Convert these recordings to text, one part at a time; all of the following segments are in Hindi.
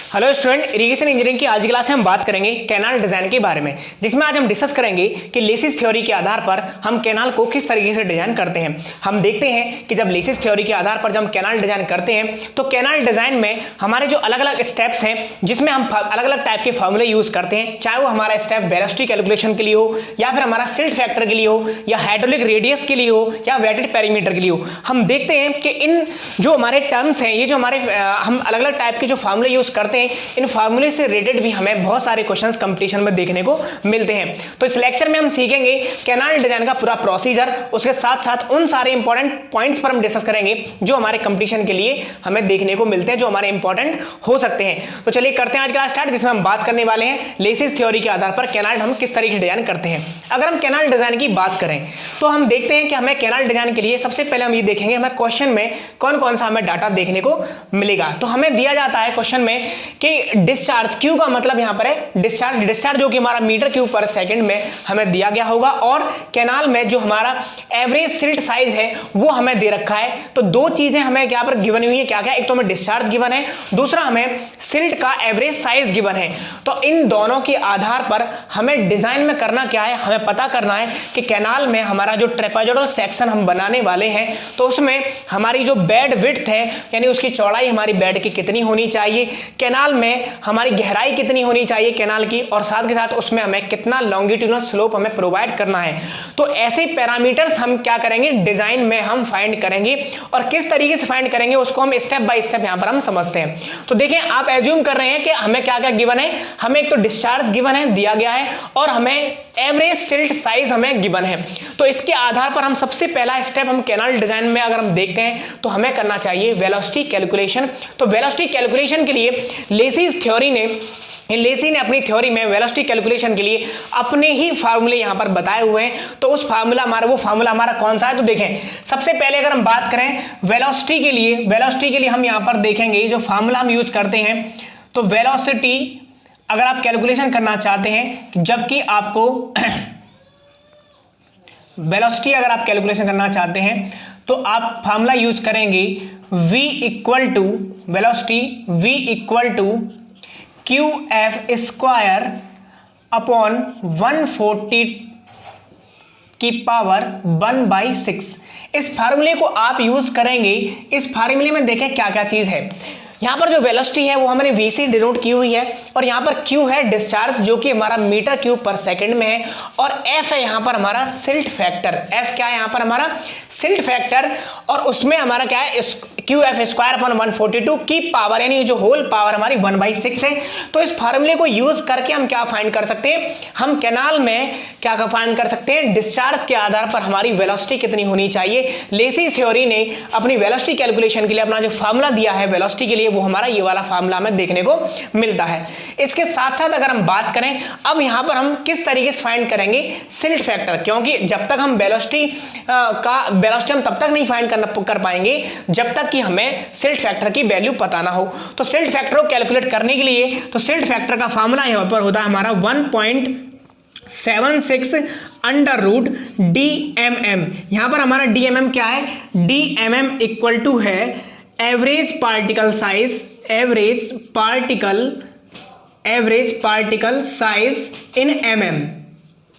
हेलो स्टूडेंट, इरिगेशन इंजीनियरिंग की आज की क्लास में हम बात करेंगे कैनाल डिजाइन के बारे में, जिसमें आज हम डिस्कस करेंगे कि लेसिस थ्योरी के आधार पर हम कैनाल को किस तरीके से डिजाइन करते हैं। हम देखते हैं कि जब लेसिस थ्योरी के आधार पर जब हम कैनाल डिजाइन करते हैं तो कैनाल डिजाइन में हमारे जो अलग अलग स्टेप्स हैं, जिसमें हम अलग अलग टाइप के फॉर्मूले यूज करते हैं, चाहे वो हमारा स्टेप वेलोसिटी कैलकुलेशन के लिए हो या फिर हमारा सिल्ट फैक्टर के लिए हो या हाइड्रोलिक रेडियस के लिए हो या वेटेड पेरीमीटर के लिए हो। हम देखते हैं कि इन जो हमारे टर्म्स हैं, ये जो हमारे हम अलग अलग टाइप के जो फॉर्मूले यूज करते हैं, इन फार्मूले से रिलेटेड भी हमें बहुत सारे क्वेश्चंस कंपटीशन में देखने को मिलते हैं। तो इस लेक्चर में हम सीखेंगे कैनाल डिजाइन का पूरा प्रोसीजर, उसके साथ साथ उन सारे इंपॉर्टेंट पॉइंट्स पर हम डिस्कस करेंगे जो हमारे कंपटीशन के लिए हमें देखने को मिलते हैं, जो हमारे इंपॉर्टेंट हो सकते हैं। तो चलिए करते हैं आज का स्टार्ट, जिसमें हम बात करने वाले हैं लेसिस थ्योरी के आधार पर कैनाल हम किस तरीके से डिजाइन करते हैं। अगर हम कैनाल डिजाइन की बात करें तो हम देखते हैं कि हमें कैनाल डिजाइन के लिए सबसे पहले हम ये देखेंगे हमें क्वेश्चन में कौन कौन सा हमें डाटा देखने को मिलेगा। तो हमें दिया जाता है क्वेश्चन में कि डिस्चार्ज क्यू का मतलब यहां पर है डिस्चार्ज जो कि हमारा मीटर क्यूब पर सेकंड में हमें दिया गया होगा, और कैनाल में जो हमारा एवरेज सिल्ट साइज है वो हमें दे रखा है। तो दो चीजें हमें यहां पर गिवन हुई है, क्या क्या, एक तो हमें डिस्चार्ज गिवन है, दूसरा हमें सिल्ट का एवरेज साइज गिवन है। तो इन दोनों के आधार पर हमें डिजाइन में करना क्या है, हमें पता करना है कि कैनाल में हमारा जो ट्रेपेजोइडल सेक्शन हम बनाने वाले हैं तो उसमें हमारी जो बेड विड्थ है, यानी उसकी चौड़ाई हमारी बेड की कितनी होनी चाहिए, कैनाल में हमारी गहराई कितनी होनी चाहिए कैनाल की, और साथ के साथ उसमें हमें कितना लॉन्गिट्यूडनल स्लोप हमें प्रोवाइड करना है। तो ऐसे पैरामीटर्स हम क्या करेंगे, डिजाइन में हम फाइंड करेंगे, और किस तरीके से फाइंड करेंगे उसको हम स्टेप बाय स्टेप यहां पर हम समझते हैं। तो देखें, आप एज्यूम कर रहे हैं कि हमें क्या क्या गिवन है, हमें एक तो डिस्चार्ज गिवन है, दिया गया है, और हमें एवरेज सिल्ट साइज हमें गिवन है। तो इसके आधार पर हम सबसे पहला स्टेप हम कैनाल डिजाइन में अगर हम देखते हैं तो हमें करना चाहिए वेलोसिटी कैलकुलेशन। तो वेलोसिटी कैलकुलेशन के लिए लेसी ने अपनी थ्योरी में वेलोसिटी कैलकुलेशन के लिए अपने ही फार्मूले यहां पर बताए हुए हैं। तो उस फार्मूला हमारा कौन सा है, तो देखें, सबसे पहले अगर हम बात करें वेलोसिटी के लिए हम यहां पर देखेंगे जो फार्मूला हम यूज करते हैं। तो वेलोसिटी अगर आप कैलकुलेशन करना चाहते हैं, जबकि आपको वेलोसिटी अगर आप कैलकुलेशन करना चाहते हैं तो आप फार्मूला यूज करेंगे v equal to velocity v equal to Q F square upon 140 की पावर 1/6। इस फार्मूले को आप यूज करेंगे। इस फार्मूले में देखें क्या क्या चीज है। यहां पर जो वेलोसिटी है वो हमने v से डिनोट की हुई है, और यहां पर q है डिस्चार्ज जो कि हमारा मीटर क्यूब पर सेकंड में है, और f है यहां पर हमारा सिल्ट फैक्टर। f क्या है यहां पर हमारा सिल्ट फैक्टर, और उसमें हमारा क्या है क्यू एफ स्क्वायर अपॉन 142 की पावर, यानी जो होल पावर हमारी 1/6 है। तो इस फार्मूले को यूज करके हम क्या फाइंड कर सकते हैं, हम कैनाल में क्या फाइंड कर सकते हैं, डिस्चार्ज के आधार पर हमारी वेलोसिटी कितनी होनी चाहिए। लेसिस थ्योरी ने अपनी वेलोसिटी कैलकुलेशन के लिए अपना जो फार्मूला दिया है वेलोसिटी के लिए, वो हमारा ये वाला फार्मूला हमें देखने को मिलता है। इसके साथ साथ अगर हम बात करें, अब यहां पर हम किस तरीके से फाइंड करेंगे सिल्ट फैक्टर, क्योंकि जब तक हम वेलोसिटी हम तब तक नहीं फाइंड कर पाएंगे जब तक कि हमें सिल्ट फैक्टर की वैल्यू पता ना हो। तो सिल्ट फैक्टर को कैलकुलेट करने के लिए तो सिल्ट फैक्टर का फार्मूला यहां पर होता है हमारा 1.76 अंडर रूट DMM। यहां पर हमारा DMM क्या है, DMM इक्वल टू है average particle size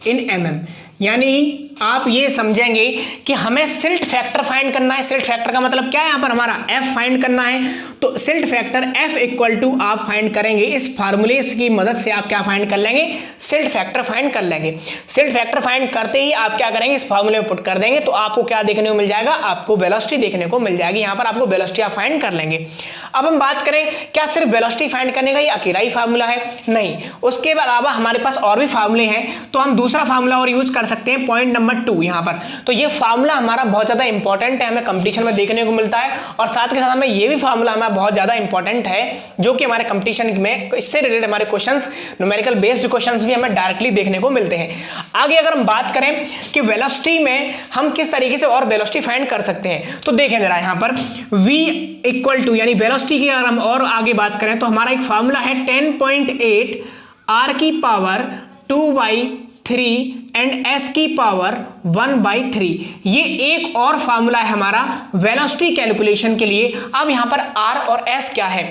in mm। यानी आप ये समझेंगे कि हमें सिल्ट फैक्टर फाइंड करना है। सिल्ट फैक्टर का मतलब क्या है, यहां पर हमारा f फाइंड करना है। तो silt factor f equal to आप फाइंड करेंगे, इस फार्मूले की मदद से आप क्या फाइंड कर लेंगे, सिल्ट फैक्टर फाइंड कर लेंगे। सिल्ट फैक्टर फाइंड करते ही आप क्या करेंगे, इस फार्मूले में पुट कर देंगे, तो आपको क्या देखने को मिल जाएगा, आपको वेलोसिटी देखने को मिल जाएगी। यहां पर आपको वेलोसिटी आप फाइंड कर लेंगे। अब हम बात करें, क्या सिर्फ वेलोसिटी फाइंड करने का ही अकेला ही फार्मूला है, नहीं, उसके अलावा हमारे पास और भी फार्मूले हैं। तो हम दूसरा फार्मूला और यूज कर सकते हैं, पॉइंट नंबर 2 यहां पर। तो ये फार्मूला हमारा बहुत ज्यादा इंपॉर्टेंट है, हमें कंपटीशन में देखने को मिलता है, और साथ के साथ हमें ये भी फार्मूला हमारा बहुत ज्यादा इंपॉर्टेंट है, जो कि हमारे कंपटीशन में इससे रिलेटेड हमारे क्वेश्चंस, न्यूमेरिकल बेस्ड क्वेश्चंस भी हमें डायरेक्टली देखने को मिलते हैं। आगे अगर हम बात करें कि वेलोसिटी में हम किस तरीके से और वेलोसिटी फाइंड कर सकते हैं, तो देखें जरा यहां पर v इक्वल टू, यानी वेलोसिटी की अगर हम और आगे बात करें तो हमारा एक फार्मूला है 10.8 r की पावर 2/3 एंड s की पावर 1/3। ये एक और फार्मूला है हमारा वेलोसिटी कैलकुलेशन के लिए। अब यहां पर r और s क्या है,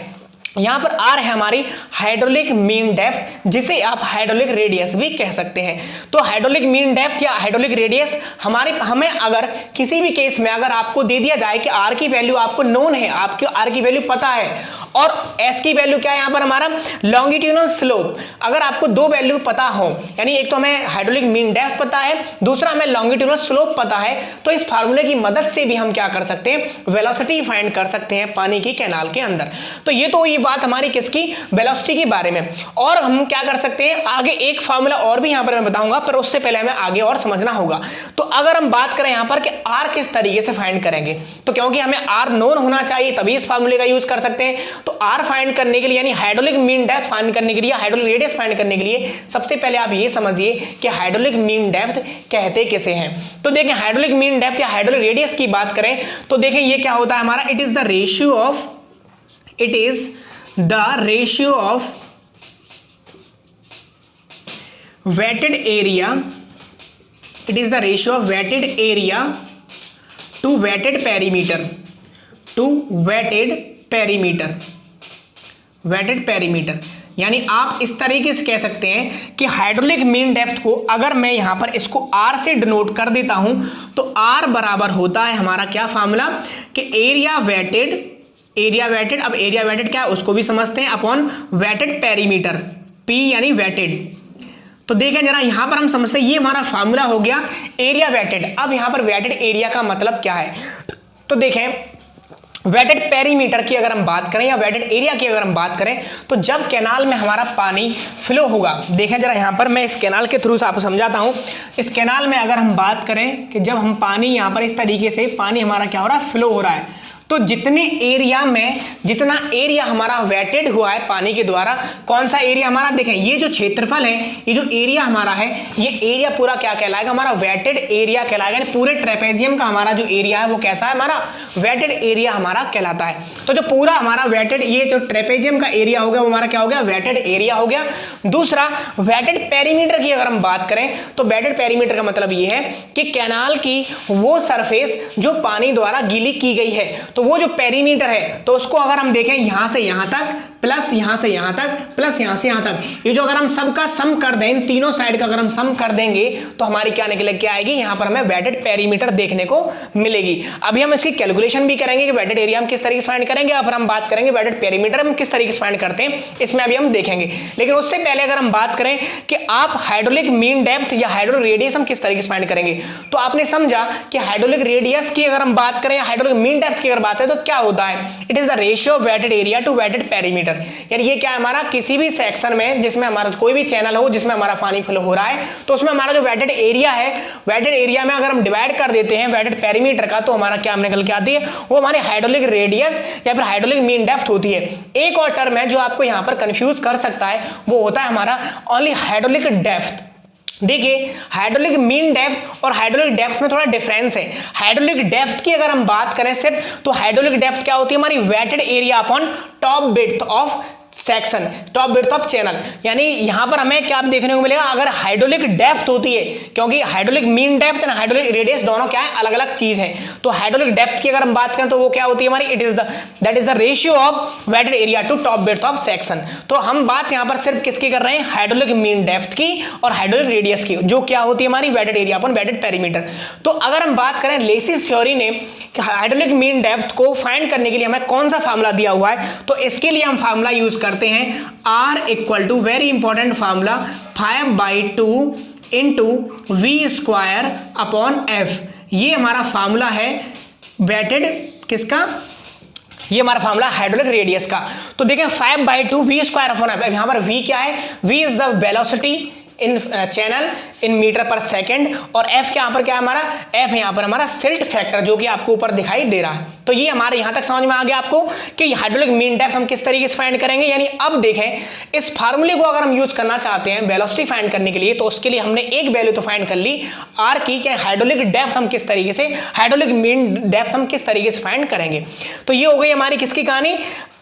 यहां पर आर है हमारी हाइड्रोलिक मीन डेप्थ, जिसे आप हाइड्रोलिक रेडियस भी कह सकते हैं। तो हाइड्रोलिक मीन डेप्थ या हाइड्रोलिक रेडियस हमें अगर किसी भी केस में अगर आपको दे दिया जाए कि आर की वैल्यू आपको नोन है, आपको आर की वैल्यू पता है और एस की वैल्यू क्या है यहां पर हमारा लॉन्गिट्यूडनल स्लोप, अगर आपको दो वैल्यू पता हो, यानी एक तो हमें हाइड्रोलिक मीन डेप्थ पता है, दूसरा हमें लॉन्गिट्यूडनल स्लोप पता है, तो इस फार्मूले की मदद से भी हम क्या कर सकते हैं, वेलोसिटी फाइंड कर सकते हैं पानी की कैनाल के अंदर। तो ये तो ये बात हमारी किसकी, वेलोसिटी के बारे में। और हम क्या कर सकते हैं, आगे एक फार्मूला और भी यहां पर मैं बताऊंगा, पर उससे पहले हमें आगे और समझना होगा। तो अगर हम बात करें यहां पर कि आर किस तरीके से फाइंड करेंगे, तो क्योंकि हमें आर नोन होना चाहिए तभी इस फार्मूले का यूज कर सकते हैं। तो आर फाइंड करने के लिए यानी हाइड्रोलिक मीन डेप्थ फाइंड करने के लिए, हाइड्रोलिक रेडियस फाइंड करने के लिए सबसे पहले आप ये समझिए कि हाइड्रोलिक मीन डेप्थ कहते किसे हैं। तो देखें हाइड्रोलिक मीन डेप्थ या हाइड्रोलिक रेडियस की बात करें तो देखें ये क्या होता है हमारा, it is the ratio of wetted area, it is the ratio of wetted area to wetted perimeter, wetted perimeter। यानी आप इस तरीके से कह सकते हैं कि हाइड्रोलिक मीन डेप्थ को अगर मैं यहां पर इसको आर से डिनोट कर देता हूं तो आर बराबर होता है हमारा क्या फार्मूला कि एरिया वेटेड, अब एरिया वेटेड क्या है उसको भी समझते हैं, अपॉन वेटेड पेरीमीटर, पी यानी वेटेड। तो देखें जरा यहां पर हम समझते हैं ये हमारा फार्मूला हो गया एरिया वेटेड। अब यहां पर वेटेड एरिया का मतलब क्या है, तो देखें वेटेड पेरीमीटर की अगर हम बात करें या वेटेड एरिया की अगर हम बात करें तो जब कैनाल में हमारा पानी फ्लो होगा, देखें जरा यहां पर मैं इस कैनाल के थ्रू से आपको समझाता हूं। इस कैनाल में अगर हम बात करें कि जब हम पानी यहां पर इस तरीके से पानी हमारा क्या हो रहा है, फ्लो हो रहा है, तो जितना एरिया हमारा वेटेड हुआ है पानी के द्वारा, कौन सा एरिया हमारा, देखें ये जो क्षेत्रफल है, ये जो एरिया हमारा है, ये एरिया पूरा क्या कहलाएगा, हमारा वेटेड एरिया कहलाएगा। पूरे ट्रेपेजियम का हमारा जो एरिया है वो कैसा है, हमारा वेटेड एरिया हमारा कहलाता है। तो जो पूरा हमारा वेटेड, ये जो ट्रेपेजियम का एरिया हो गया वो हमारा क्या हो गया, वेटेड एरिया हो गया। दूसरा वेटेड पेरीमीटर की अगर हम बात करें तो वेटेड पेरीमीटर का मतलब ये है कि कैनाल की वो सरफेस जो पानी द्वारा गीली की गई है, तो वो जो पेरीमीटर है तो उसको अगर हम देखें यहां से यहां तक प्लस यहां से यहां तक प्लस यहां से यहां तक, ये जो अगर हम सबका सम कर दें, इन तीनों साइड का अगर हम सम कर देंगे तो हमारी क्या निकल के आएगी, यहां पर हमें वेटेड पेरीमीटर देखने को मिलेगी। अभी हम इसकी कैलकुलेशन भी करेंगे कि वेटेड एरिया हम किस तरीके से फाइंड करेंगे, और हम बात करेंगे वेटेड पेरीमीटर हम किस तरीके से फाइंड करते हैं, इसमें अभी हम देखेंगे। लेकिन उससे पहले अगर हम बात करें कि आप हाइड्रोलिक मीन डेप्थ या हाइड्रोलिक रेडियस हम किस तरीके से फाइंड करेंगे, तो आपने समझा कि हाइड्रोलिक रेडियस की अगर हम बात करें या हाइड्रोलिक मीन डेप्थ की अगर बात है तो क्या होता है, it is the ratio of wetted area to wetted perimeter. यानी ये क्या है हमारा, किसी भी सेक्शन में जिसमें हमारा कोई भी चैनल हो जिसमें हमारा पानी फ्लो हो रहा है, तो उसमें हमारा जो वेटेड एरिया है, वेटेड एरिया में अगर हम डिवाइड कर देते हैं वेटेड पेरीमीटर का, तो हमारा क्या निकल के आती है, वो हमारी हाइड्रोलिक रेडियस या फिर हाइड्रोलिक मीन डेप्थ होती है। एक और टर्म है जो आपको यहां पर कंफ्यूज कर सकता है, वो होता है हमारा ओनली हाइड्रोलिक डेप्थ। देखिए हाइड्रोलिक मीन डेप्थ और हाइड्रोलिक डेप्थ में थोड़ा डिफरेंस है। हाइड्रोलिक डेप्थ की अगर हम बात करें सिर्फ, तो हाइड्रोलिक डेप्थ क्या होती है, हमारी wetted area upon top width of section, top width of channel. यानी यहां पर हमें क्या देखने को मिलेगा, अगर हाइड्रोलिक डेप्थ होती है, क्योंकि हाइड्रोलिक मीन डेप्थ और हाइड्रोलिक रेडियस दोनों क्या है, अलग अलग चीज है। तो हाइड्रोलिक डेप्थ की अगर हम बात करें तो वो क्या होती है हमारी, that is the ratio of wetted area to top width of section. तो हम बात यहां पर सिर्फ किसकी कर रहे हैं, हाइड्रोलिक मीन डेप्थ की और हाइड्रोलिक रेडियस की, जो क्या होती है हमारी wetted area upon wetted perimeter. तो अगर हम बात करें लेसिस थ्योरी ने हाइड्रोलिक मीन डेप्थ को फाइंड करने के लिए हमें कौन सा फार्मूला दिया हुआ है, तो इसके लिए हम फार्मूला यूज करते हैं R equal to, very important formula, 5/2 into V square upon F. ये हमारा फार्मूला है वेटेड किसका, ये हमारा फार्मूला हाइड्रोलिक रेडियस का। तो देखें 5/2 वी स्क्वायर अपॉन एफ। यहां पर वी क्या है, V is the velocity in channel in metre per second, और एफ क्या यहाँ पर क्या है हमारा, एफ यहाँ पर हमारा सिल्ट फैक्टर जो कि आपको ऊपर दिखाई दे रहा है। तो ये हमारे यहाँ तक समझ में आ गया आपको कि हाइड्रोलिक मीन डेप्थ हम किस तरीके से फाइंड करेंगे। यानी अब देखें इस फार्मूले को अगर हम यूज करना चाहते हैं वेलोसिटी फाइंड करने के लिए, तो उसके लिए हमने एक वैल्यू तो फाइंड कर ली आर की, कि हाइड्रोलिक डेप्थ हम किस तरीके से, हाइड्रोलिक मीन डेप्थ हम किस तरीके से फाइंड करेंगे। तो ये हो गई हमारी किसकी कहानी,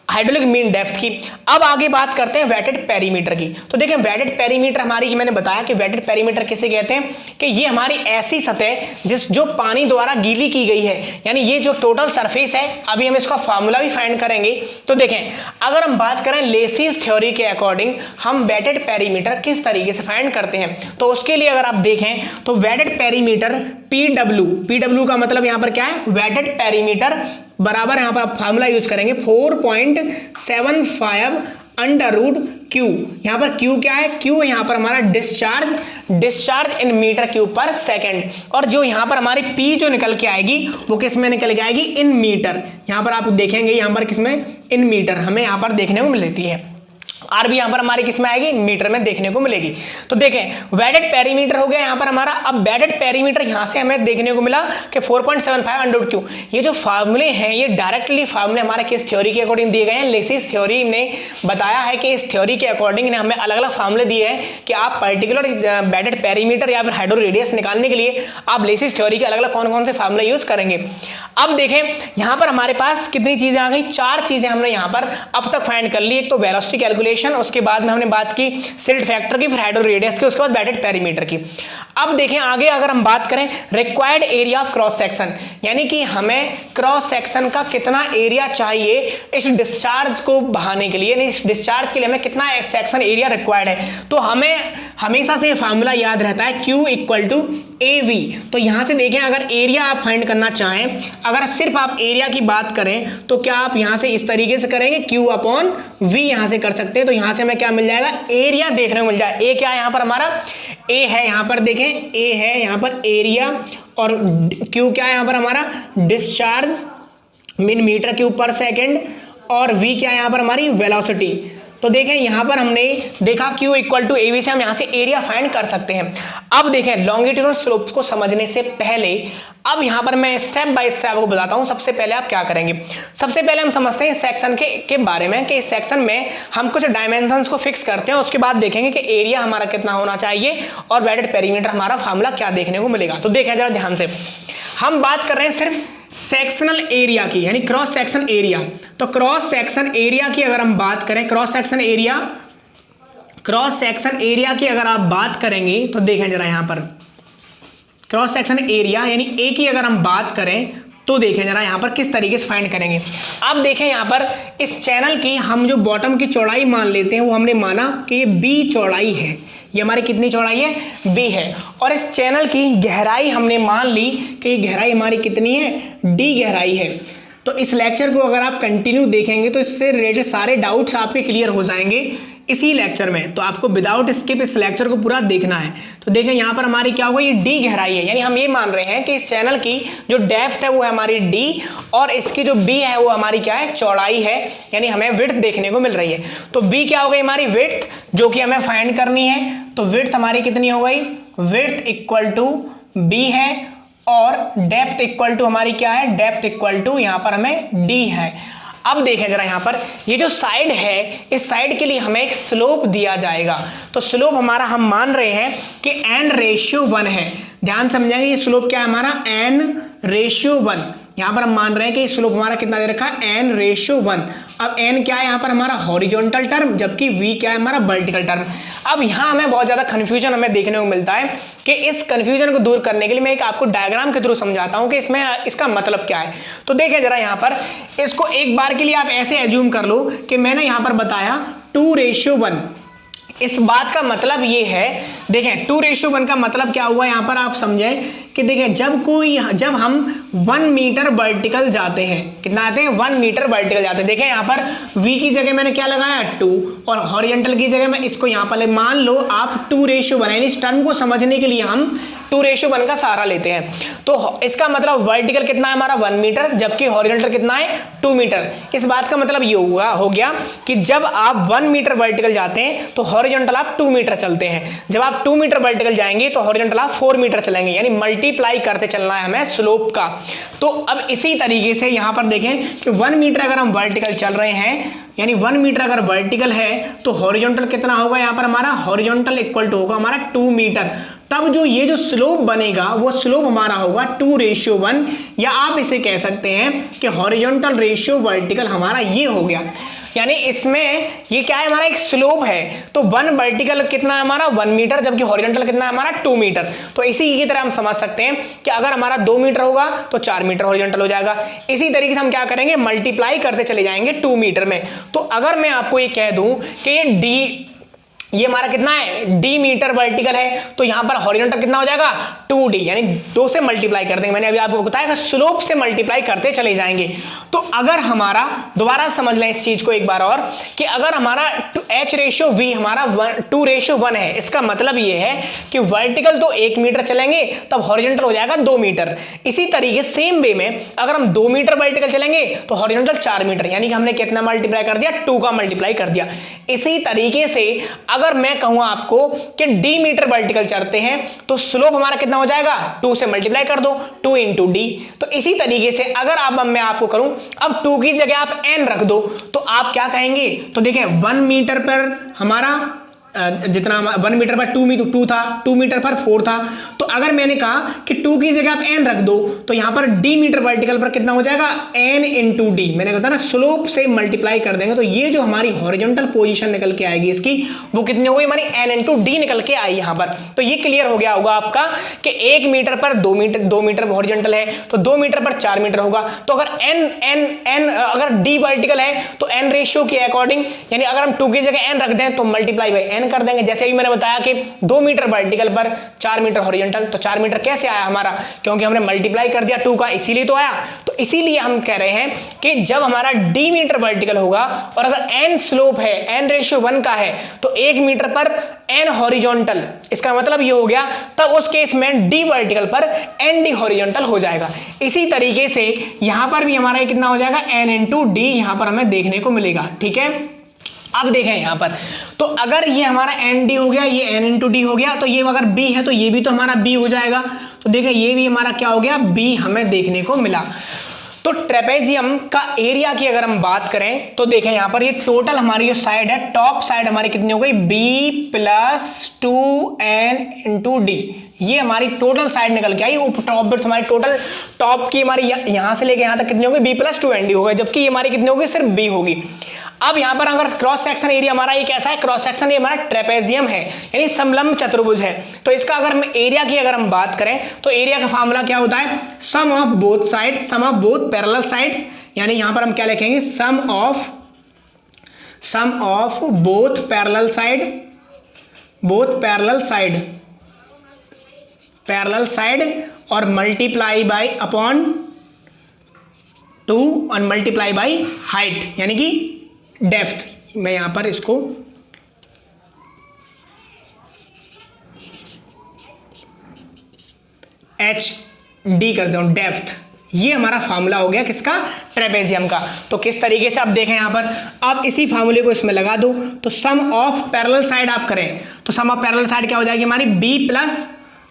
हाइड्रोलिक मीन डेप्थ की। अब आगे बात करते हैं वेटेड पेरीमीटर की। तो देखें वेटेड पेरीमीटर हमारी, मैंने बताया कि वेटेड पेरीमीटर किसे कहते हैं कि ये हमारी ऐसी सतह जो पानी द्वारा गीली की गई है, यानी ये जो टोटल सरफेस है। अभी हम इसका फार्मूला भी फाइंड करेंगे। तो देखें अगर हम बात करें लेसिस थ्योरी के अकॉर्डिंग हम वेटेड पेरीमीटर किस तरीके से फाइंड करते हैं, तो उसके लिए अगर आप देखें तो वेटेड पेरीमीटर PW का मतलब यहां पर क्या है, वेटेड पेरीमीटर बराबर यहां पर आप फार्मूला यूज करेंगे 4.75 अंडर रूट क्यू। यहां पर क्यू क्या है, क्यू यहां पर हमारा डिस्चार्ज इन मीटर क्यूब पर सेकंड, और जो यहां पर हमारी पी जो निकल के आएगी वो किस में निकल के आएगी, इन मीटर। यहां पर आप देखेंगे यहां पर किसमें, इन मीटर हमें यहां पर देखने को मिलती है। आर भी यहां पर हमारी किस में आएगी, मीटर में देखने को मिलेगी। तो देखें वेटेड पेरीमीटर हो गया यहां पर हमारा। अब वेटेड पेरीमीटर यहां से हमें देखने को मिला कि 4.75 अंडर रूट क्यू। ये जो फार्मूले हैं ये डायरेक्टली फार्मूले हमारे किस थ्योरी के अकॉर्डिंग दिए गए हैं, लेसिस थ्योरी ने बताया है कि इस थ्योरी के अकॉर्डिंग ने हमें अलग अलग फार्मूले दिए हैं कि आप पर्टिकुलर वेटेड पेरीमीटर या फिर हाइड्रो रेडियस निकालने के लिए आप लेसिस थ्योरी के अलग अलग कौन कौन से फार्मूले यूज करेंगे। अब देखें यहां पर हमारे पास कितनी चीजें आ गई, 4 चीजें हमने यहां पर अब तक फाइंड कर ली। एक तो वेलोसिटी कैलकुलेशन, उसके बाद में हमने बात की सिल्ट फैक्टर की, फिर हाइड्रो रेडियस की, उसके बाद वेटेड पेरीमीटर की। अब देखें आगे अगर हम बात करें required area of cross section, यानी कि हमें क्रॉस सेक्शन का कितना एरिया चाहिए इस डिस्चार्ज को बहाने के लिए, इस डिस्चार्ज के लिए हमें कितना सेक्शन एरिया रिक्वायर्ड है। तो हमें हमेशा से फार्मूला याद रहता है Q = AV। तो यहां से देखें अगर एरिया आप फाइंड करना चाहें, अगर सिर्फ आप एरिया की बात करें तो क्या आप यहां से इस तरीके से करेंगे, Q/V यहां से कर सकते हैं। तो यहां से हमें क्या मिल जाएगा, एरिया देखने को मिल जाएगा। ए क्या है यहां पर हमारा, ए है यहां पर, देखें ए है यहां पर एरिया, और Q क्या है यहां पर हमारा, डिस्चार्ज मीन मीटर क्यूब पर सेकेंड, और V क्या है यहां पर हमारी, वेलोसिटी। तो देखें यहां पर हमने देखा Q = AV से हम यहां से एरिया फाइंड कर सकते हैं। अब देखें लॉन्गिट्यूडनल स्लोप्स को समझने से पहले अब यहां पर मैं स्टेप बाय स्टेप आपको बताता हूं। सबसे पहले आप क्या करेंगे, सबसे पहले हम समझते हैं इस सेक्शन के बारे में कि इस सेक्शन में हम कुछ डायमेंशंस को फिक्स करते हैं। उसके बाद देखेंगे कि एरिया हमारा कितना होना चाहिए और वेटेड पेरीमीटर हमारा फार्मूला क्या देखने को मिलेगा। तो देखें जरा ध्यान से, हम बात कर रहे हैं सिर्फ सेक्शनल एरिया की, यानी क्रॉस सेक्शन एरिया। तो क्रॉस सेक्शन एरिया की अगर हम बात करें, क्रॉस सेक्शन एरिया की अगर आप बात करेंगे तो देखें जरा यहां पर क्रॉस सेक्शन एरिया यानी ए की अगर हम बात करें तो देखें जरा यहां पर किस तरीके से फाइंड करेंगे। अब देखें यहां पर इस चैनल की हम जो बॉटम की चौड़ाई मान लेते हैं वो हमने माना कि ये B चौड़ाई है, ये हमारी कितनी चौड़ाई है, B है। और इस चैनल की गहराई हमने मान ली कि ये गहराई हमारी कितनी है, D गहराई है। तो इस लेक्चर को अगर आप कंटिन्यू देखेंगे तो इससे रिलेटेड सारे डाउट्स आपके क्लियर हो जाएंगे इसी लेक्चर में। तो आपको विदाउट स्किप इस लेक्चर को पूरा देखना है। तो देखें यहाँ पर हमारी क्या होगा, ये D गहराई है, यानी हम ये मान रहे हैं कि इस चैनल की जो डेप्थ है वो है हमारी D, और इसकी जो B है वो हमारी क्या है, चौड़ाई है, यानी हमें विड्थ देखने को मिल रही है। तो B क्या हो गई हमारी, विड्थ, जो कि हमें फाइंड करनी है। तो विड्थ हमारी कितनी हो गई, विड्थ = B है, और डेप्थ = हमारी क्या है, डेप्थ = यहाँ पर हमें D है। अब देखें जरा यहाँ पर ये जो साइड है, इस साइड के लिए हमें एक स्लोप दिया जाएगा। तो स्लोप हमारा हम मान रहे हैं कि n/1 है। ध्यान समझेंगे ये स्लोप क्या है हमारा, n/1। यहां पर हम मान रहे हैं कि स्लोप हमारा कितना दे रखा है, n/1। अब n क्या है यहाँ पर हमारा हॉरिजॉन्टल टर्म, जबकि v क्या है हमारा वर्टिकल टर्म। अब यहाँ हमें बहुत ज्यादा कंफ्यूजन हमें देखने को मिलता है कि इस कंफ्यूजन को दूर करने के लिए मैं एक आपको डायग्राम के थ्रू समझाता हूँ कि इसमें इसका मतलब क्या है। तो देखें जरा यहाँ पर, इसको एक बार के लिए आप ऐसे एज्यूम कर लो कि मैंने यहाँ पर बताया 2:1। इस बात का मतलब ये है, देखें 2:1 का मतलब क्या हुआ यहाँ पर आप समझें कि देखें जब हम 1 मीटर वर्टिकल जाते हैं, कितना आते हैं, 1 मीटर वर्टिकल जाते हैं। देखें यहाँ पर v की जगह मैंने क्या लगाया, 2, और हॉरिजॉन्टल की जगह मैं इसको यहाँ पर मान लो आप 2:1, यानी इस टर्म को समझने के लिए हम 2:1 का सहारा लेते हैं। तो इसका मतलब वर्टिकल कितना है हमारा, 1 मीटर, जबकि हॉरिजॉन्टल कितना है, 2 मीटर। इस बात का मतलब ये हो गया कि जब आप 1 मीटर वर्टिकल जाते हैं तो हॉरिजॉन्टल आप 2 मीटर चलते हैं, जब आप 2 मीटर वर्टिकल जाएंगे तो हॉरिजॉन्टल आप 4 मीटर चलेंगे, यानी मल्टीप्लाई करते चलना है हमें स्लोप का। तो अब इसी तरीके से यहां पर देखें कि 1 मीटर अगर हम वर्टिकल चल रहे हैं, यानी 1 मीटर अगर वर्टिकल है तो हॉरिजॉन्टल कितना होगा यहाँ पर हमारा, हॉरिजॉन्टल = होगा हमारा 2 मीटर। तब जो ये जो स्लोप बनेगा वो स्लोप हमारा होगा 2:1, या आप इसे कह सकते हैं कि हॉरिजॉन्टल रेशियो वर्टिकल हमारा ये हो गया। यानी इसमें ये क्या है, हमारा एक स्लोप है। तो 1 वर्टिकल कितना है हमारा 1 मीटर, जबकि हॉरिजॉन्टल कितना है हमारा 2 मीटर। तो इसी की तरह हम समझ सकते हैं कि अगर हमारा 2 मीटर होगा तो 4 मीटर हॉरिजॉन्टल हो जाएगा। इसी तरीके से हम क्या करेंगे, मल्टीप्लाई करते चले जाएंगे 2 मीटर में। तो अगर मैं आपको ये कह दूं कि ये डी, ये हमारा कितना है डी मीटर वर्टिकल है, तो यहां पर हॉरिजॉन्टल कितना हो जाएगा 2d, यानी 2 से मल्टीप्लाई कर देंगे। मैंने अभी आपको बताया स्लोप से मल्टीप्लाई करते चले जाएंगे। तो अगर हमारा, दोबारा समझ लें इस चीज को एक बार और, कि अगर हमारा h/v हमारा 2:1 है, इसका मतलब ये है कि वर्टिकल तो 1 मीटर चलेंगे तब हॉरिजॉन्टल हो जाएगा 2 मीटर। इसी तरीके सेम वे में अगर हम 2 मीटर वर्टिकल चलेंगे तो हॉरिजॉन्टल 4 मीटर, यानी कि हमने कितना मल्टीप्लाई कर दिया 2 का मल्टीप्लाई कर दिया। इसी तरीके से अगर मैं कहूं आपको कि डी मीटर वर्टिकल चलते हैं तो स्लोप हमारा कितना हो जाएगा 2 से मल्टीप्लाई कर दो, 2 × d। तो इसी तरीके से अगर अब मैं आपको करूं, अब 2 की जगह आप n रख दो तो आप क्या कहेंगे, तो देखिए 1 मीटर पर हमारा जितना 1 मीटर पर 2 था, 2 मीटर पर 4 था। तो अगर मैंने कहा कि 2 की जगह आप n रख दो तो यहां पर d मीटर वर्टिकल पर कितना हो जाएगा n × d। मैंने कहा था ना स्लोप से मल्टीप्लाई कर देंगे तो ये जो हमारी हॉरिजॉन्टल पोजीशन निकल के आएगी इसकी, वो कितनी हो गई हमारी n × d निकल के आई यहां पर। तो ये क्लियर हो गया होगा आपका कि 1 मीटर पर 2 मीटर हॉरिजॉन्टल है तो 2 मीटर पर 4 मीटर होगा। तो अगर n अगर d वर्टिकल है तो n रेशियो के अकॉर्डिंग, यानी अगर हम 2 की जगह n रख दें तो मल्टीप्लाई बाई n कर देंगे। जैसे अभी मैंने बताया कि 2 मीटर वर्टिकल पर 4 मीटर हॉरिजॉन्टल, तो 4 मीटर कैसे आया हमारा, क्योंकि हमने मल्टीप्लाई कर दिया 2 का, इसीलिए तो आया। तो इसीलिए हम कह रहे हैं कि जब हमारा d मीटर वर्टिकल होगा और अगर n स्लोप है, n/1 का है, तो 1 मीटर पर n हॉरिजॉन्टल, इसका मतलब ये हो गया, तब उस केस में d वर्टिकल पर nd हॉरिजॉन्टल हो जाएगा। इसी तरीके से यहां पर भी हमारा कितना हो जाएगा n × d यहां पर हमें देखने को मिलेगा। ठीक है, अब देखें यहां पर, तो अगर ये हमारा nd हो गया, ये n × d हो गया, तो ये अगर b है तो ये भी तो हमारा b हो जाएगा। तो देखें ये भी हमारा क्या हो गया b हमें देखने को मिला। तो ट्रेपेजियम का एरिया की अगर हम बात करें तो देखें यहां पर ये टोटल हमारी जो साइड है, टॉप साइड हमारी कितनी हो गई b + 2n × d। ये हमारी टोटल साइड निकल के आई, टॉप बिट्स हमारी टोटल टॉप की हमारी यहां से लेके यहां तक कितनी होगी b + 2nd होगा, जबकि ये हमारी कितनी होगी सिर्फ b होगी। अब यहां पर अगर क्रॉस सेक्शन एरिया हमारा ये कैसा है, क्रॉस सेक्शन एरिया हमारा ट्रेपेजियम है, यानी समलंब चतुर्भुज है। तो इसका अगर हम एरिया की अगर हम बात करें तो एरिया का फार्मूला क्या होता है, sum of both side, sum of both parallel sides, यानी यहां पर हम क्या लिखेंगे sum of both parallel side और मल्टीप्लाई बाय अपॉन 2 और मल्टीप्लाई बाय हाइट, यानी कि डेप्थ। मैं यहां पर इसको HD कर दूं, डेप्थ। ये हमारा फार्मूला हो गया किसका, ट्रेपेजियम का। तो किस तरीके से आप देखें यहां पर, आप इसी फार्मूले को इसमें लगा दो तो सम ऑफ पैरेलल साइड आप करें तो सम ऑफ पैरेलल साइड क्या हो जाएगी हमारी b+,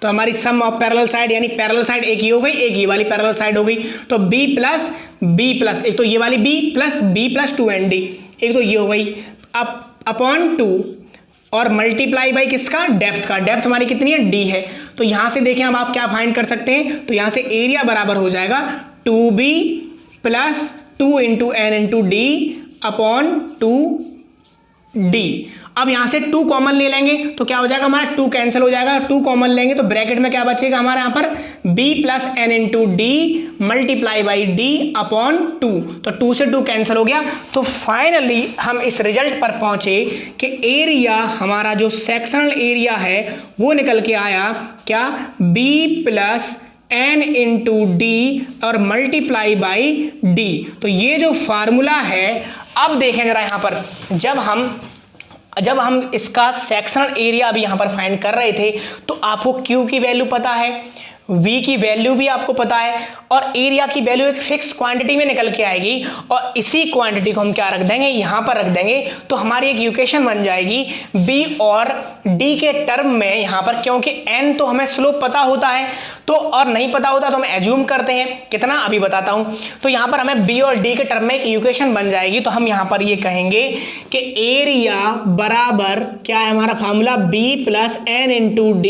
तो हमारी सम ऑफ पैरेलल साइड, यानी पैरेलल साइड एक ही हो गई, एक ये वाली पैरेलल साइड हो गई, तो b+, एक तो ये वाली b + 2nd, एक तो ये हो गई अपॉन 2 और मल्टीप्लाई बाई किसका, डेप्थ का। डेप्थ हमारी कितनी है d है। तो यहां से देखें अब आप क्या फाइंड कर सकते हैं, तो यहां से एरिया बराबर हो जाएगा 2b + 2 × n × d upon 2d। अब यहां से 2 कॉमन ले लेंगे तो क्या हो जाएगा हमारा 2 कैंसिल हो जाएगा, 2 कॉमन लेंगे तो ब्रैकेट में क्या बचेगा हमारे यहाँ पर b + n × d multiply by d upon 2। तो 2 से 2 कैंसिल हो गया। तो फाइनली हम इस रिजल्ट पर पहुंचे कि एरिया हमारा जो सेक्शनल एरिया है वो निकल के आया क्या, b + n × d और मल्टीप्लाई बाई d। तो ये जो फार्मूला है, अब देखें जरा यहाँ पर, जब हम इसका सेक्शनल एरिया अभी यहां पर फाइंड कर रहे थे तो आपको Q की वैल्यू पता है, V की वैल्यू भी आपको पता है और एरिया की वैल्यू एक फिक्स क्वांटिटी में निकल के आएगी और इसी क्वांटिटी को हम क्या रख देंगे, यहां पर रख देंगे। तो हमारी एक इक्वेशन बन जाएगी B और D के टर्म में यहां पर, क्योंकि n तो हमें स्लोप पता होता है तो, और नहीं पता होता तो हम एज्यूम करते हैं कितना, अभी बताता हूं। तो यहां पर हमें B और D के टर्म में एक इक्वेशन बन जाएगी। तो हम यहां पर ये कहेंगे कि एरिया बराबर क्या है हमारा formula, B + n × d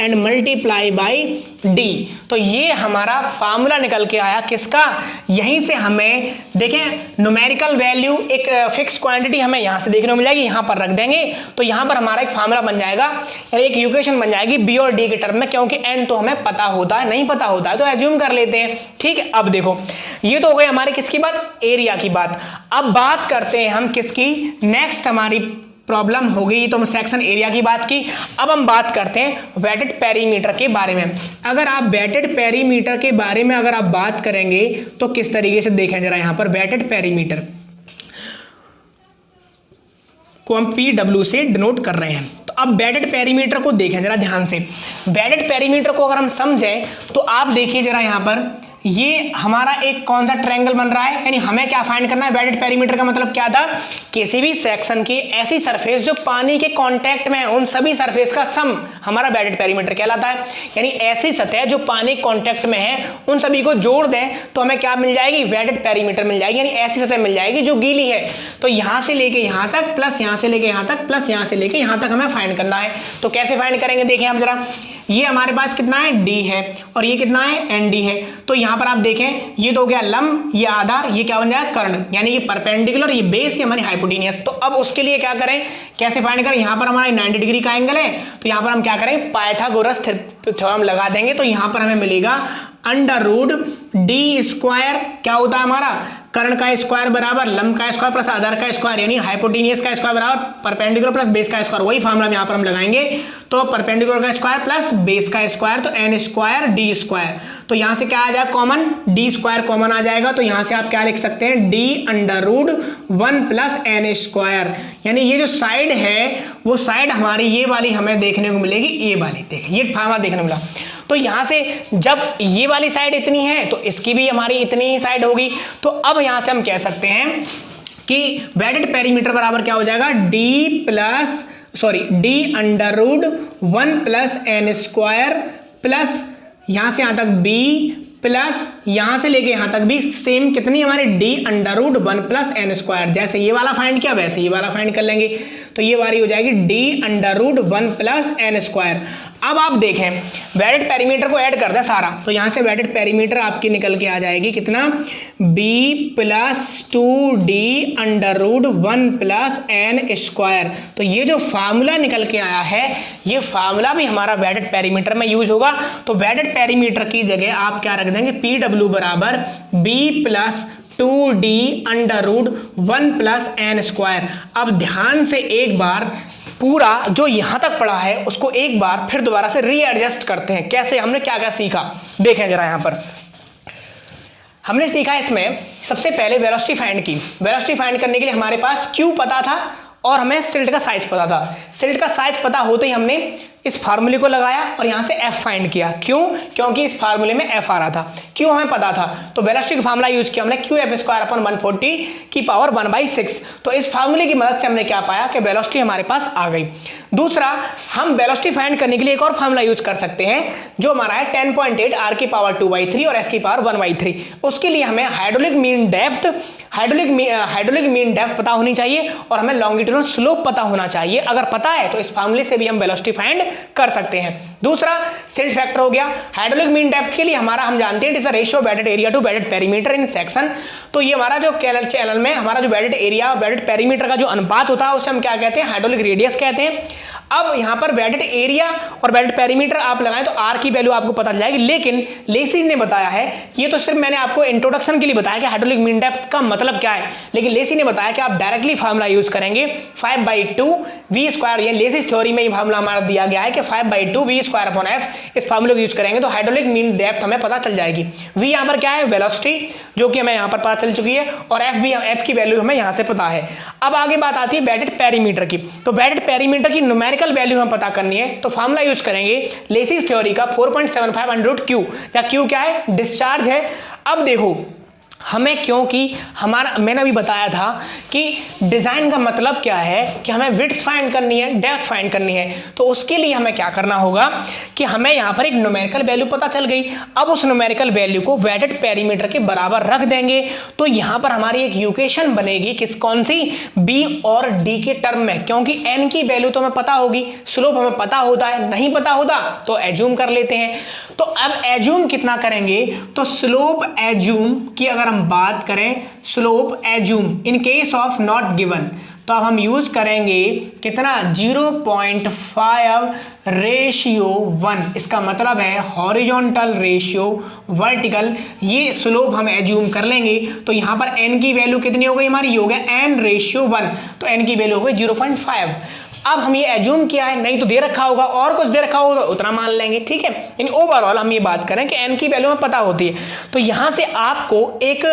and multiply by D. तो ये हमारा फार्मूला निकल के आया किसका, यहीं से हमें देखें न्यूमेरिकल वैल्यू एक फिक्स क्वांटिटी हमें यहां से देखने को मिल जाएगी, यहां पर रख देंगे तो यहां पर हमारा एक फार्मूला बन जाएगा, एक इक्वेशन बन जाएगी बी और डी के टर्म में, क्योंकि एन तो हमें पता होता है, नहीं पता होता है तो एज्यूम कर लेते हैं। ठीक है, अब देखो ये तो हो गई हमारी किसकी बात, एरिया की बात। अब बात करते हैं हम किसकी, नेक्स्ट हमारी प्रॉब्लम हो गई तो हम सेक्शन एरिया की बात की। अब हम बात करते हैं वेटेड पेरीमीटर के बारे में। अगर आप वेटेड पेरीमीटर के बारे में अगर आप बात करेंगे तो किस तरीके से देखें जरा, यहां पर वेटेड पेरीमीटर को हम PW से डिनोट कर रहे हैं। तो अब वेटेड पेरीमीटर को देखें जरा ध्यान से। वेटेड पेरीमीटर को अगर हम समझें तो आप देखिए जरा, यहां पर ये हमारा एक कौन सा ट्रायंगल बन रहा है, यानी हमें क्या फाइंड करना है, वेटेड पेरीमीटर का मतलब क्या था, किसी भी सेक्शन की ऐसी सरफेस जो पानी के कांटेक्ट में है उन सभी सरफेस का सम हमारा वेटेड पेरीमीटर कहलाता है। यानी ऐसी सतह जो पानी कांटेक्ट में है उन सभी को जोड़ दें तो हमें क्या मिल जाएगी, वेटेड पेरीमीटर मिल जाएगी, यानी ऐसी सतह मिल जाएगी जो गीली है। तो यहां से लेके यहां तक प्लस यहां से लेके यहां तक प्लस यहां से लेके यहां तक हमें फाइंड करना है। तो कैसे फाइंड करेंगे, देखें आप जरा, ये हमारे पास कितना है, डी है, और ये कितना है, एन डी है। तो यहां पर आप देखें ये तो हो गया लंब, ये आधार, ये क्या बन जाएगा, कर्ण, यानी ये परपेंडिकुलर, ये बेस, ये हमारी हाइपोटेनियस। तो अब उसके लिए क्या करें, कैसे फाइंड करें, यहां पर हमारा 90 डिग्री का एंगल है तो यहां पर हम क्या करें, पाइथागोरस थ्योरम लगा देंगे। तो यहां पर हमें मिलेगा अंडर रूट डी स्क्वायर, क्या होता है हमारा, कर्ण का स्क्वायर बराबर लंब का स्क्वायर प्लस आधार का स्क्वायर, यानी हाइपोटेनियस का स्क्वायर बराबर परपेंडिकुलर प्लस बेस का स्क्वायर। वही फार्मूला यहां पर हम लगाएंगे। तो परपेंडिकुलर का स्क्वायर प्लस बेस का स्क्वायर, तो एन स्क्वायर डी स्क्वायर। तो यहां से क्या आ जाएगा, कॉमन, डी स्क्वायर कॉमन आ जाएगा। तो यहां से आप क्या लिख सकते हैं, D under root 1 plus N square, यानी ये जो साइड है वो साइड हमारी ये वाली हमें देखने को मिलेगी, ये वाली, देखिए ये फार्मूला देखने को मिला। तो यहां से जब ये वाली साइड इतनी है तो इसकी भी हमारी इतनी ही साइड होगी। तो अब यहां से हम कह सकते हैं कि वेटेड पेरीमीटर बराबर क्या हो जाएगा, D under root 1 plus N square plus यहां से यहां तक बी प्लस यहां से लेके यहां तक भी सेम कितनी हमारी, D under root 1 plus N square. जैसे ये वाला फाइंड किया वैसे ये वाला फाइंड कर लेंगे। तो ये वाली हो जाएगी D under root 1 plus N square. अब आप देखें वेटेड पेरीमीटर को ऐड कर दें सारा, तो यहां से वेटेड पेरीमीटर आपकी निकल के आ जाएगी कितना, B plus 2d under root 1 plus N square. तो ये जो फार्मूला निकल के आया है ये फार्मूला भी हमारा वेटेड पेरीमीटर में यूज होगा। तो वेटेड पेरीमीटर की जगह आप क्या रख देंगे, PW बराबर B plus 2d under root 1 plus N square. अब ध्यान से एक बार पूरा जो यहां तक पड़ा है उसको एक बार फिर दोबारा से रीएडजस्ट करते हैं। कैसे, हमने क्या क्या सीखा देखें जरा। यहां पर हमने सीखा इसमें सबसे पहले वेलोसिटी फाइंड की। वेलोसिटी फाइंड करने के लिए हमारे पास Q पता था और हमें सिल्ट का साइज पता था। सिल्ट का साइज पता होते ही हमने इस फार्मूले को लगाया और यहां से F फाइंड किया। क्यों, क्योंकि इस फार्मूले में F आ रहा था, Q हमें पता था। तो वेलोसिटी का फार्मूला यूज किया हमने, QF स्क्वायर अपॉन 140 की पावर 1/6। तो इस फार्मूले की मदद से हमने क्या पाया कि वेलोसिटी हमारे पास आ गई। दूसरा, हम वेलोसिटी फाइंड करने के लिए एक और फार्मूला यूज कर सकते हैं जो हमारा है 10.8 r की पावर 2/3 और s की पावर 1/3। उसके लिए हमें हाइड्रोलिक मीन डेप्थ पता होनी चाहिए और हमें लॉन्गिट्यूडनल स्लोप पता होना चाहिए। अगर पता है तो इस फार्मूले से भी हम वेलोसिटी फाइंड कर सकते हैं। दूसरा सिल्ट फैक्टर हो गया। हाइड्रोलिक मीन डेप्थ के लिए हमारा हम जानते हैं it is a ratio wetted area to wetted perimeter in section. तो ये हमारा जो चैनल में हमारा जो वेटेड एरिया वेटेड पेरीमीटर का जो अनुपात होता है उसे हम क्या कहते हैं, हाइड्रोलिक रेडियस कहते हैं। अब यहां पर वेटेड एरिया और वेटेड पेरीमीटर आप लगाएं तो आर की वैल्यू आपको पता चल जाएगी। लेकिन लेसिस ने बताया है, ये तो सिर्फ मैंने आपको इंट्रोडक्शन के लिए बताया कि हाइड्रोलिक मीन डेप्थ का मतलब क्या है, लेकिन लेसी ने बताया कि आप डायरेक्टली फार्मूला यूज करेंगे 5/2 v स्क्वायर। ये लेसिस थ्योरी में ये फार्मूला हमारा दिया गया है कि 5/2 v स्क्वायर अपॉन f। इस फार्मूले को यूज करेंगे तो हाइड्रोलिक मीन डेप्थ हमें पता चल जाएगी। v यहां पर क्या है, वेलोसिटी, जो कि हमें यहां पर पता चल चुकी है, और f की वैल्यू हमें यहां से पता है। अब आगे बात आती है वेटेड पेरीमीटर की। तो वेटेड पेरीमीटर की न्यूमेरिकल वैल्यू हम पता करनी है तो फार्मूला यूज करेंगे लेसिस थ्योरी का 4.75 अंडर रूट Q। क्या Q क्या है, डिस्चार्ज है। अब देखो हमें, क्योंकि मैंने अभी बताया था कि डिज़ाइन का मतलब क्या है कि हमें विड्थ फाइंड करनी है, डेप्थ फाइंड करनी है। तो उसके लिए हमें क्या करना होगा कि हमें यहाँ पर एक न्यूमेरिकल वैल्यू पता चल गई। अब उस न्यूमेरिकल वैल्यू को वेटेड पेरीमीटर के बराबर रख देंगे तो यहाँ पर हमारी एक इक्वेशन बनेगी, कौन सी, बी और डी के टर्म में, क्योंकि एन की वैल्यू तो हमें पता होगी, स्लोप हमें पता होता है, नहीं पता होता तो एज्यूम कर लेते हैं। तो अब एज्यूम कितना करेंगे, तो स्लोप एज्यूम की अगर हम बात करें, slope assume in case of not given, तो अब हम यूज करेंगे कितना, 0.5:1। इसका मतलब है हॉरिजॉन्टल रेशियो वर्टिकल, ये स्लोप हम एज्यूम कर लेंगे। तो यहां पर n की वैल्यू कितनी हो गई हमारी, हो गया n/1, तो n की वैल्यू हो गई 0.5। अब हम ये एज्यूम किया है, नहीं तो दे रखा होगा और कुछ दे रखा होगा उतना मान लेंगे, ठीक है। यानी ओवरऑल हम ये बात करें कि n की वैल्यू हमें पता होती है। तो यहां से आपको एक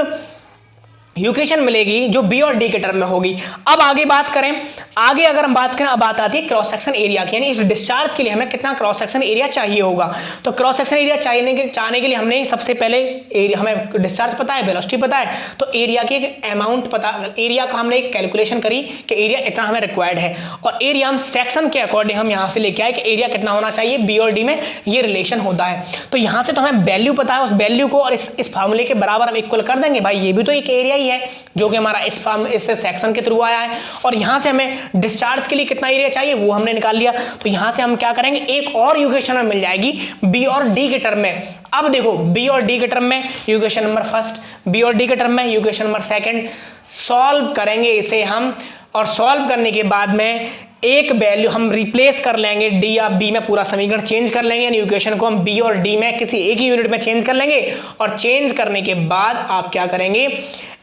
इक्वेशन मिलेगी जो बी और डी के टर्म में होगी। अब आगे बात करें, आगे अगर हम बात करें, अब बात आती है क्रॉस सेक्शन एरिया की, यानी इस डिस्चार्ज के लिए हमें कितना क्रॉस सेक्शन एरिया चाहिए होगा। तो क्रॉस सेक्शन एरिया चाहने के लिए हमने सबसे पहले एरिया, हमें डिस्चार्ज पता है, वेलोसिटी पता है, तो एरिया की एक अमाउंट पता, एरिया का हमने एक कैलकुलेशन करी कि एरिया इतना हमें रिक्वायर्ड है, और एरिया हम सेक्शन के अकॉर्डिंग हम यहाँ से लेके आए कि एरिया कितना होना चाहिए, बी और डी में ये रिलेशन होता है। तो यहाँ से तो हमें वैल्यू पता है, उस वैल्यू को और इस फार्मूले के बराबर हम इक्वल कर देंगे। भाई ये भी तो एक एरिया ही है जो कि हमारा इस सेक्शन के थ्रू आया है, और यहां से हमें डिस्चार्ज के लिए कितना एरिया चाहिए वो हमने निकाल लिया। तो यहां से हम क्या करेंगे, एक और इक्वेशन में मिल जाएगी बी और डी के टर्म में। अब देखो बी और डी के टर्म में इक्वेशन नंबर फर्स्ट, बी और डी के टर्म में इक्वेशन नंबर सेकंड, सॉल्व करेंगे इसे हम, और सॉल्व करने के बाद में एक वैल्यू हम रिप्लेस कर लेंगे, डी या बी में पूरा समीकरण चेंज कर लेंगे, यानी इक्वेशन को हम बी और डी में किसी एक ही यूनिट में चेंज कर लेंगे, और चेंज करने के बाद आप क्या करेंगे,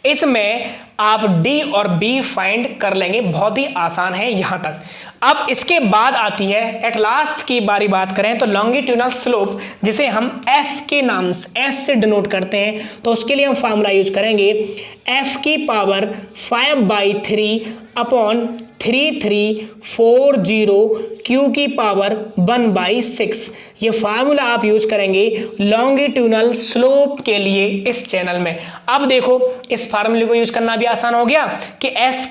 इसमें आप डी और बी फाइंड कर लेंगे। बहुत ही आसान है यहां तक। अब इसके बाद आती है एट लास्ट की बारी, बात करें तो लॉन्गिट्यूडनल स्लोप, जिसे हम एस के नाम से, एस से डिनोट करते हैं, तो उसके लिए हम फार्मूला यूज करेंगे f की पावर 5/3 अपॉन 3340 q की पावर 1/6। ये फार्मूला आप यूज करेंगे लॉन्गिट्यूडनल स्लोप के लिए इस चैनल में। अब देखो इस फार्मूले को यूज करना भी आसान हो गया कि s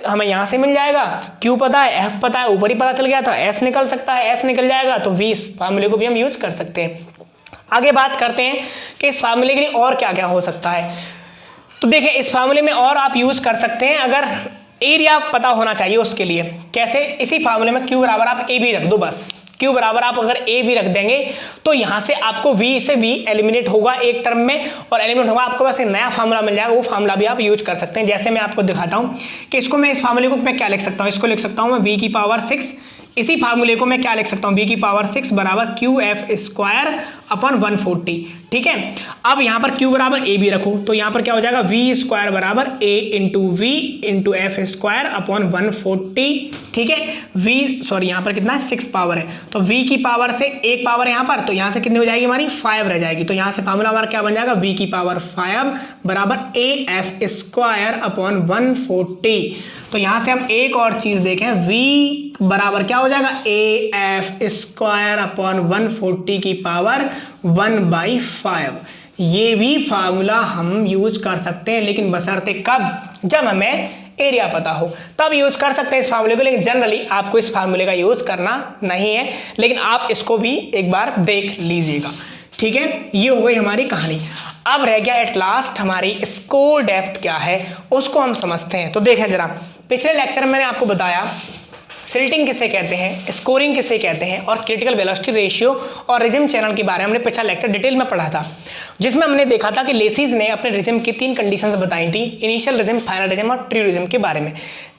हमें यहां से मिल जाएगा, q पता है, f पता है, ऊपर ही पता चल गया था, s निकल सकता है, s निकल जाएगा, तो v, इस फार्मूले को भी हम यूज कर सकते हैं। आगे बात करते हैं कि इस फार्मूले के लिए और क्या क्या हो सकता है। तो देखें इस फार्मूले में और आप यूज कर सकते हैं, अगर एरिया पता होना चाहिए उसके लिए। कैसे, इसी फार्मूले में q बराबर आप a भी रख दो, बस q बराबर आप अगर a भी रख देंगे तो यहां से आपको v से v एलिमिनेट होगा एक टर्म में, और एलिमिनेट होगा, आपको बस एक नया फार्मूला मिल जाएगा, वो फार्मूला भी आप यूज कर सकते हैं। जैसे मैं आपको दिखाता हूं कि इसको मैं, इस फार्मूले को मैं क्या लिख सकता हूं, इसको लिख सकता हूं मैं v की पावर 6, इसी फार्मूले को मैं क्या लिख सकता हूं, v की पावर 6 बराबर qf² अपॉन 140, ठीक है। अब यहां पर q बराबर a भी रखो, तो यहां पर क्या हो जाएगा, v² बराबर a into v into f² upon 140, ठीक है। यहां पर कितना है, 6 पावर है, तो v की पावर से एक पावर यहां पर, तो यहां से कितनी हो जाएगी हमारी, 5 रह जाएगी। तो यहां से फार्मूला हमारा क्या बन जाएगा, v की पावर 5 बराबर af² अपॉन 140। तो यहां से हम एक और चीज देखें, v बराबर क्या हो जाएगा, af² अपॉन 140 की पावर 1/5। ये भी फार्मूला हम यूज कर सकते हैं, लेकिन बशर्ते कब, जब हमें एरिया पता हो तब यूज कर सकते हैं इस फार्मूले को, लेकिन जनरली आपको इस फार्मूले का यूज करना नहीं है, लेकिन आप इसको भी एक बार देख लीजिएगा, ठीक है। ये हो गई हमारी कहानी। अब रह गया एट लास्ट हमारी स्कोर डेप्थ क्या है, उसको हम समझते हैं। तो देखें जरा, पिछले लेक्चर में मैंने आपको बताया सिल्टिंग किसे कहते हैं, स्कोरिंग किसे कहते हैं, और क्रिटिकल वेलोसिटी रेशियो और रिजिम चैनल के बारे में हमने पिछला लेक्चर डिटेल में पढ़ा था, जिसमें हमने देखा था कि लेसिस ने अपने रिजिम की 3 कंडीशंस बताई थी, इनिशियल रिजिम, फाइनल रिजिम और ट्री रिजिम के बारे में।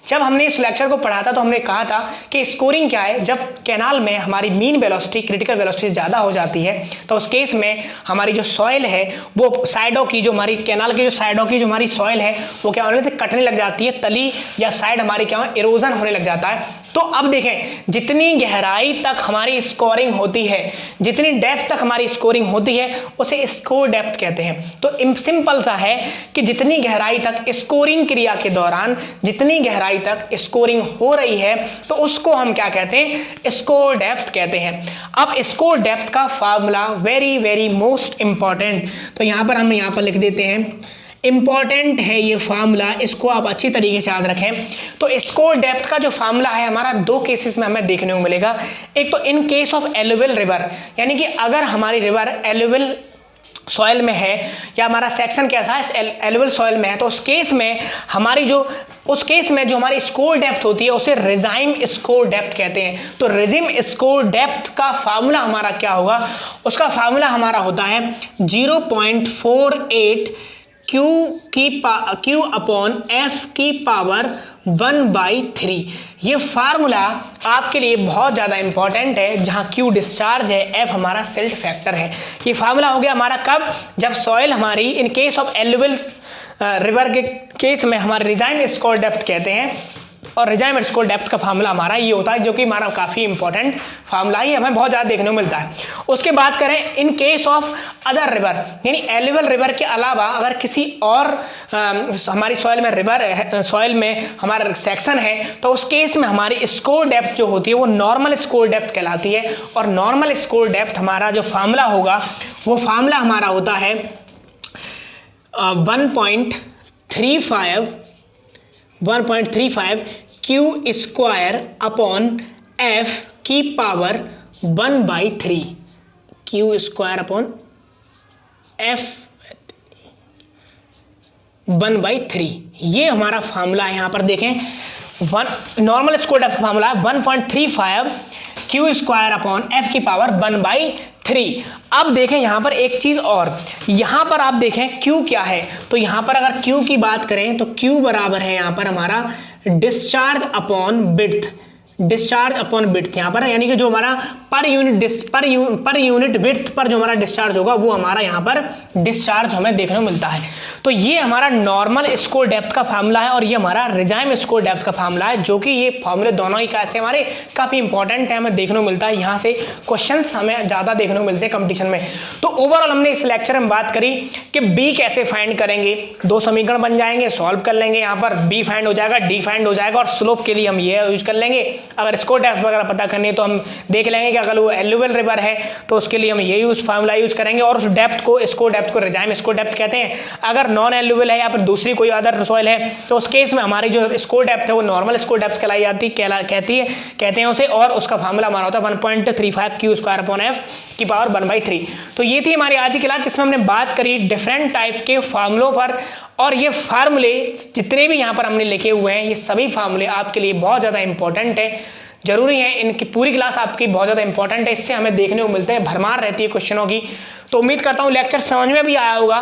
जब हमने इस लेक्चर को पढ़ा था तो हमने कहा था कि स्कोरिंग क्या है, जब कैनाल में हमारी मीन वेलोसिटी क्रिटिकल वेलोसिटी ज़्यादा हो जाती है तो उस केस में हमारी जो सॉइल है वो साइडों की, जो हमारी कैनाल की जो साइडों की जो हमारी सॉइल है वो क्या होने लगती है, कटने लग जाती है, तली या साइड हमारी क्या हो, इरोजन होने लग जाता है। तो अब देखें, जितनी गहराई तक हमारी स्कोरिंग होती है, जितनी डेप्थ तक हमारी स्कोरिंग होती है, उसे स्कोर डेप्थ कहते हैं। तो सिंपल सा है कि जितनी गहराई तक स्कोरिंग क्रिया के दौरान, जितनी गहराई ऊंचाई तक स्कोरिंग हो रही है तो उसको हम क्या कहते हैं, स्कोर डेप्थ कहते हैं। अब स्कोर डेप्थ का formula very very most important, तो यहाँ पर हम यहाँ पर लिख देते हैं, इंपॉर्टेंट है ये फार्मूला, इसको आप अच्छी तरीके से याद रखें। तो स्कोर डेप्थ का जो फार्मूला है हमारा दो केसेस में हमें देखने को मिलेगा। एक तो in case of alluvial river, यानी कि अगर हमारी रिवर एलुवियल सॉइल में है या हमारा सेक्शन कैसा है एलुवियल सॉइल में है, तो उस केस में जो हमारी स्कोर डेप्थ होती है उसे रिजाइम स्कोर डेप्थ कहते हैं। तो रिजिम स्कोर डेप्थ का फार्मूला हमारा क्या होगा, उसका फार्मूला हमारा होता है 0.48 Q अपॉन F की पावर 1/3। ये फार्मूला आपके लिए बहुत ज़्यादा इंपॉर्टेंट है, जहाँ Q डिस्चार्ज है, F हमारा सिल्ट फैक्टर है। ये फार्मूला हो गया हमारा कब, जब सॉइल हमारी in case of alluvial river के केस में हमारे रिजाइम स्कोर डेप्थ कहते हैं, और रिजाइम स्कोर डेप्थ का फार्मूला हमारा ये होता है, जो कि हमारा काफ़ी इंपॉर्टेंट फार्मूला ही हमें बहुत ज़्यादा देखने को मिलता है। उसके बाद करें in case of other river, यानी एलुवियल रिवर के अलावा अगर किसी और हमारी सॉइल में हमारा सेक्शन है, तो उस केस में हमारी स्कोर डेप्थ जो होती है वो नॉर्मल स्कोर डेप्थ कहलाती है। और नॉर्मल स्कोर डेप्थ हमारा जो फार्मूला होगा वो फार्मूला हमारा होता है 1.35 Q स्क्वायर अपॉन F की power 1/3, Q square upon F 1/3। ये हमारा फार्मूला है। यहाँ पर देखें नॉर्मल स्कोर डेप्थ का फार्मूला है 1.35 Q स्क्वायर अपॉन F की पावर 1/3। अब देखें यहाँ पर एक चीज और, यहाँ पर आप देखें Q क्या है, तो यहाँ पर अगर Q की बात करें तो Q बराबर है यहाँ पर हमारा डिस्चार्ज अपॉन विड्थ, यहाँ पर, यानी कि जो हमारा पर यूनिट विड्थ पर जो हमारा डिस्चार्ज होगा वो हमारा यहाँ पर डिस्चार्ज हमें देखने को मिलता है। तो ये हमारा नॉर्मल स्कोर डेप्थ का फार्मूला है और ये हमारा रिजाइम स्कोर डेप्थ का फार्मूला है, जो कि ये फार्मूले दोनों ही कैसे हमारे काफ़ी इंपॉर्टेंट है, हमें देखने को मिलता है। यहाँ से क्वेश्चंस हमें ज़्यादा देखने को मिलते हैं कंपटीशन में। तो ओवरऑल हमने इस लेक्चर में बात करी कि बी कैसे फाइंड करेंगे, दो समीकरण बन जाएंगे, सॉल्व कर लेंगे, यहाँ पर बी फाइंड हो जाएगा, डी फाइंड हो जाएगा, और स्लोप के लिए हम ये यूज कर लेंगे। अगर स्कोर डेप्थ वगैरह पता करनी है तो हम देख लेंगे कि अगर वो एलुवियल रिवर है तो उसके लिए हम ये फार्मूला यूज करेंगे, और उस डेप्थ को स्कोर डेप्थ को रिजाइम स्कोर डेप्थ कहते हैं। अगर नॉन एलुवियल है या फिर दूसरी कोई अदर सॉइल है तो उस केस में हमारी जो स्कोर डेप्थ है वो नॉर्मल स्कोर डेप्थ कहते हैं उसे, और उसका फार्मूला हमारा होता है 1.35 Q स्क्वायर अपॉन F की पावर 1/3। तो ये थी हमारी आज की क्लास, जिसमें हमने बात करी डिफरेंट टाइप के फार्मूलों पर, और ये फार्मूले जितने भी यहाँ पर हमने लिखे हुए हैं ये सभी फार्मूले आपके लिए बहुत ज़्यादा इंपॉर्टेंट है, जरूरी है, इनकी पूरी क्लास आपकी बहुत ज़्यादा इंपॉर्टेंट है, इससे हमें देखने को मिलते हैं, भरमार रहती है क्वेश्चनों की। तो उम्मीद करता हूँ लेक्चर समझ में भी आया होगा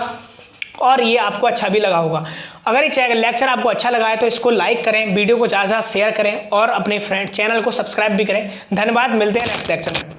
और ये आपको अच्छा भी लगा होगा। अगर ये लेक्चर आपको अच्छा लगा है तो इसको लाइक करें, वीडियो को ज़्यादा से ज़्यादा शेयर करें और अपने फ्रेंड चैनल को सब्सक्राइब भी करें। धन्यवाद, मिलते हैं नेक्स्ट लेक्चर में।